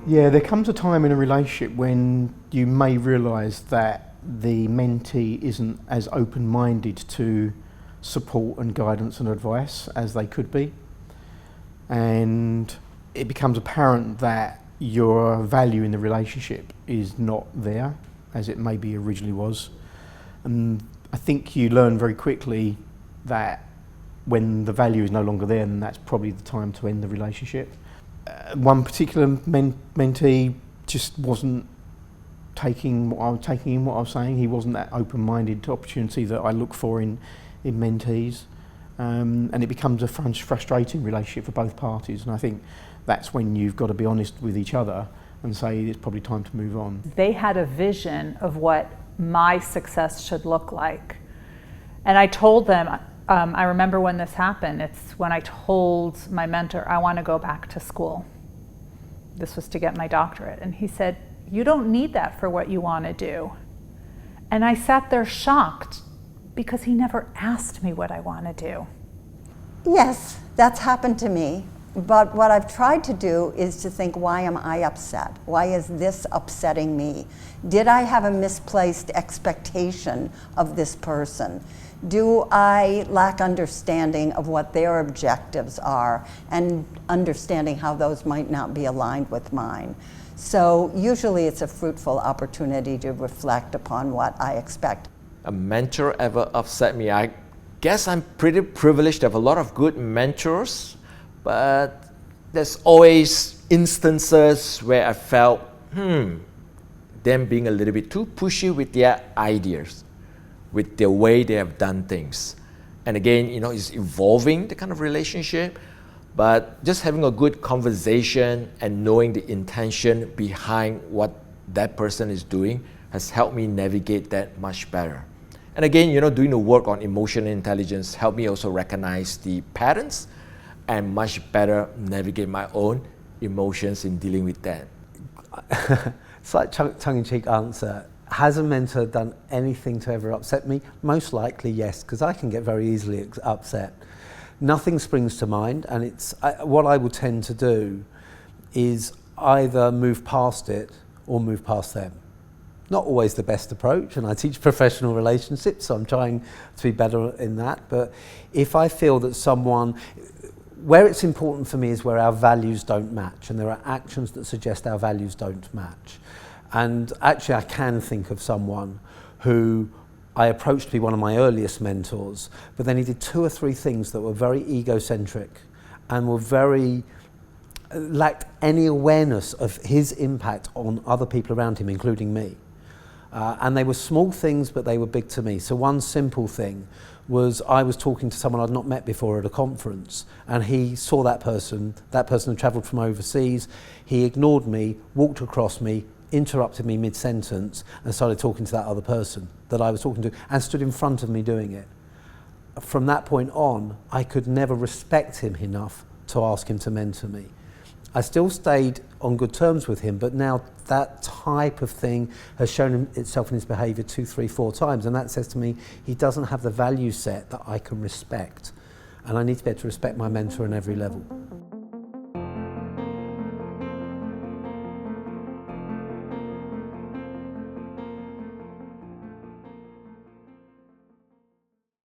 Yeah, there comes a time in a relationship when you may realise that the mentee isn't as open-minded to support and guidance and advice as they could be, and it becomes apparent that your value in the relationship is not there as it maybe originally was. And I think you learn very quickly that when the value is no longer there, then that's probably the time to end the relationship. One particular mentee just wasn't taking what I was saying. He wasn't that open-minded to opportunity that I look for in mentees, and it becomes a frustrating relationship for both parties. And I think that's when you've got to be honest with each other and say it's probably time to move on. They had a vision of what my success should look like, and I told them. I remember when this happened, it's when I told my mentor, I want to go back to school. This was to get my doctorate. And he said, you don't need that for what you want to do. And I sat there shocked because he never asked me what I want to do. Yes, that's happened to me. But what I've tried to do is to think, why am I upset? Why is this upsetting me? Did I have a misplaced expectation of this person? Do I lack understanding of what their objectives are and understanding how those might not be aligned with mine? So usually it's a fruitful opportunity to reflect upon what I expect. A mentor ever upset me? I guess I'm pretty privileged to have a lot of good mentors, but there's always instances where I felt, them being a little bit too pushy with their ideas, with the way they have done things. And again, it's evolving, the kind of relationship, but just having a good conversation and knowing the intention behind what that person is doing has helped me navigate that much better. And again, doing the work on emotional intelligence helped me also recognize the patterns and much better navigate my own emotions in dealing with that. Slight tongue-in-cheek answer. Has a mentor done anything to ever upset me? Most likely yes, because I can get very easily upset. Nothing springs to mind, and what I will tend to do is either move past it or move past them. Not always the best approach, and I teach professional relationships, so I'm trying to be better in that. But if I feel that where it's important for me is where our values don't match, and there are actions that suggest our values don't match. And actually I can think of someone who I approached to be one of my earliest mentors, but then he did 2 or 3 things that were very egocentric and were lacked any awareness of his impact on other people around him, including me. And they were small things, but they were big to me. So one simple thing was I was talking to someone I'd not met before at a conference, and he saw that person had travelled from overseas. He ignored me, walked across me, interrupted me mid-sentence and started talking to that other person that I was talking to and stood in front of me doing it. From that point on, I could never respect him enough to ask him to mentor me. I still stayed on good terms with him, but now that type of thing has shown itself in his behaviour 2, 3, 4 times, and that says to me he doesn't have the value set that I can respect, and I need to be able to respect my mentor on every level.